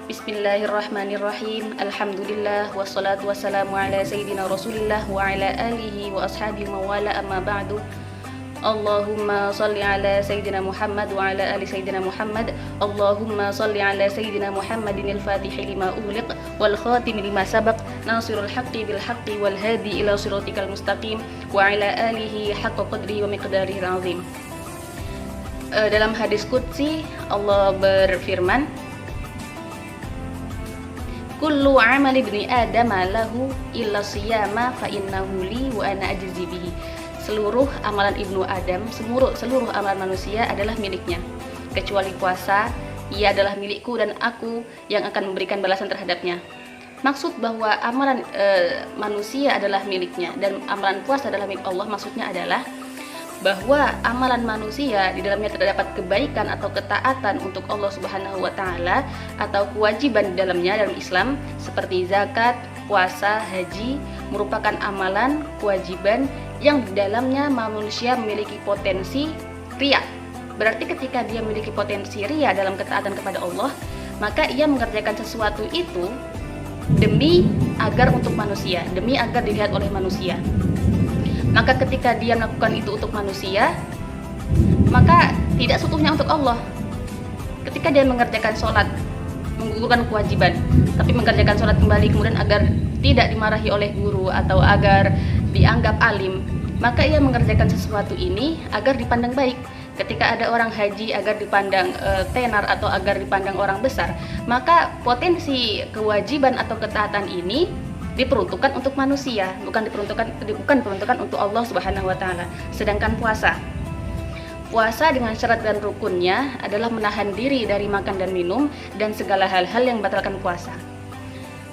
Bismillahirrahmanirrahim. Alhamdulillah wassalatu wassalamu ala sayyidina Rasulillah wa ala alihi wa ashabihi mawala amma ba'du. Allahumma salli ala sayyidina Muhammad wa ala ali sayyidina Muhammad. Allahumma salli ala sayyidina Muhammadin al-fatihi lima ughliq wal khatimi lima sabaq nasirul haqqi bil haqqi wal hadi ila siratikal mustaqim wa ala alihi haqqa qadri wa miqdarihi azim. Dalam hadis qudsi Allah berfirman, kullu amali ibni adam lahu illa siyama fa innahu li wa ana ajzi bihi. Seluruh amalan ibnu Adam, seluruh amalan manusia adalah miliknya, kecuali puasa, ia adalah milikku dan aku yang akan memberikan balasan terhadapnya. Maksud bahwa amalan manusia adalah miliknya dan amalan puasa adalah milik Allah, maksudnya adalah bahwa amalan manusia di dalamnya terdapat kebaikan atau ketaatan untuk Allah Subhanahu wa taala atau kewajiban di dalamnya dalam Islam seperti zakat, puasa, haji merupakan amalan kewajiban yang di dalamnya manusia memiliki potensi riya. Berarti ketika dia memiliki potensi riya dalam ketaatan kepada Allah, maka ia mengerjakan sesuatu itu demi agar untuk manusia, demi agar dilihat oleh manusia. Maka ketika dia melakukan itu untuk manusia, maka tidak seutuhnya untuk Allah. Ketika dia mengerjakan sholat, menggugurkan kewajiban, tapi mengerjakan sholat kembali kemudian agar tidak dimarahi oleh guru atau agar dianggap alim, maka ia mengerjakan sesuatu ini agar dipandang baik. Ketika ada orang haji agar dipandang tenar atau agar dipandang orang besar, maka potensi kewajiban atau ketaatan ini diperuntukkan untuk manusia, bukan diperuntukkan untuk Allah Subhanahu wa taala. Sedangkan puasa dengan syarat dan rukunnya adalah menahan diri dari makan dan minum dan segala hal-hal yang membatalkan puasa.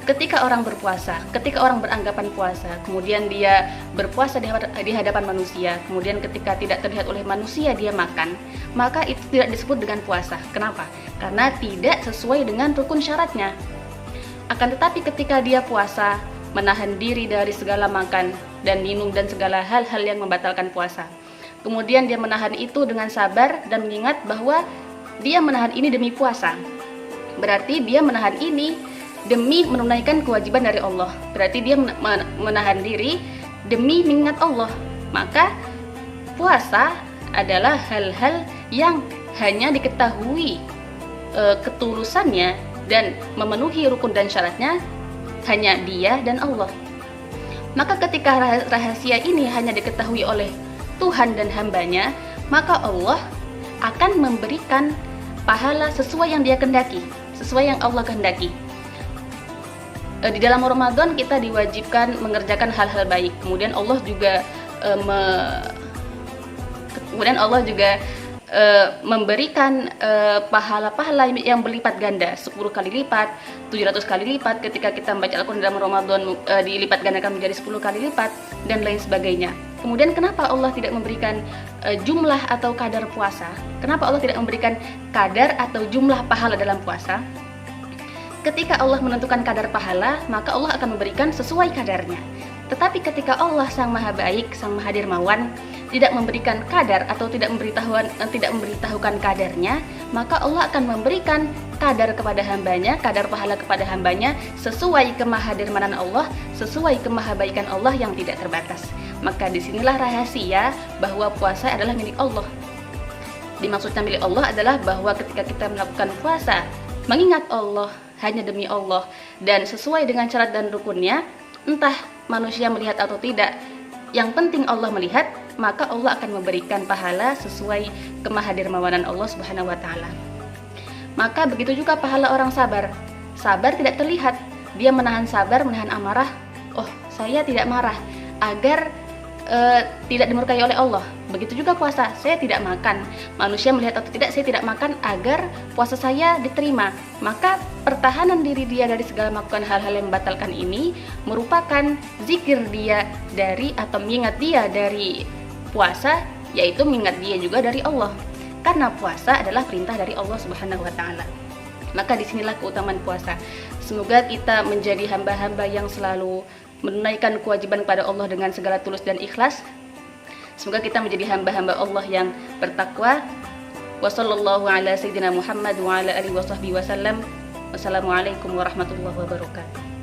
Ketika orang berpuasa, ketika orang beranggapan puasa, kemudian dia berpuasa di hadapan manusia, kemudian ketika tidak terlihat oleh manusia dia makan, maka itu tidak disebut dengan puasa. Kenapa? Karena tidak sesuai dengan rukun syaratnya. Akan tetapi ketika dia puasa, menahan diri dari segala makan dan minum dan segala hal-hal yang membatalkan puasa, kemudian dia menahan itu dengan sabar dan mengingat bahwa dia menahan ini demi puasa, berarti dia menahan ini demi menunaikan kewajiban dari Allah. Berarti dia menahan diri demi mengingat Allah. Maka puasa adalah hal-hal yang hanya diketahui ketulusannya dan memenuhi rukun dan syaratnya hanya dia dan Allah. Maka ketika rahasia ini hanya diketahui oleh Tuhan dan hambanya, maka Allah akan memberikan pahala sesuai yang dia kehendaki, sesuai yang Allah kehendaki. Di dalam Ramadan kita diwajibkan mengerjakan hal-hal baik. Kemudian Allah juga memberikan pahala-pahala yang berlipat ganda, 10 kali lipat, 700 kali lipat. Ketika kita membaca Al-Quran dalam Ramadan dilipat gandakan menjadi 10 kali lipat dan lain sebagainya. Kemudian kenapa Allah tidak memberikan jumlah atau kadar puasa? Kenapa Allah tidak memberikan kadar atau jumlah pahala dalam puasa? Ketika Allah menentukan kadar pahala, maka Allah akan memberikan sesuai kadarnya. Tetapi ketika Allah Sang Maha Baik, Sang Maha Dermawan tidak memberikan kadar atau tidak memberitahukan kadarnya, maka Allah akan memberikan kadar kepada hambanya, kadar pahala kepada hambanya sesuai kemahadermanan Allah, sesuai kemahabaikan Allah yang tidak terbatas. Maka disinilah rahasia bahwa puasa adalah milik Allah. Dimaksudnya milik Allah adalah bahwa ketika kita melakukan puasa, mengingat Allah hanya demi Allah dan sesuai dengan syarat dan rukunnya, entah manusia melihat atau tidak, yang penting Allah melihat, maka Allah akan memberikan pahala sesuai kemahadermawanan Allah Subhanahu wa taala. Maka begitu juga pahala orang sabar. Sabar tidak terlihat, dia menahan sabar, menahan amarah. Oh, saya tidak marah agar tidak dimurkai oleh Allah. Begitu juga puasa, saya tidak makan. Manusia melihat atau tidak, saya tidak makan agar puasa saya diterima. Maka pertahanan diri dia dari segala melakukan hal-hal yang membatalkan ini merupakan zikir dia dari atau mengingat dia dari puasa, yaitu mengingat dia juga dari Allah. Karena puasa adalah perintah dari Allah Subhanahu wa taala. Maka disinilah keutamaan puasa. Semoga kita menjadi hamba-hamba yang selalu menunaikan kewajiban kepada Allah dengan segala tulus dan ikhlas. Semoga kita menjadi hamba-hamba Allah yang bertakwa. Wassallallahu ala sayyidina Muhammad wa ala alihi wasahbihi wasallam. Wassalamualaikum warahmatullahi wabarakatuh.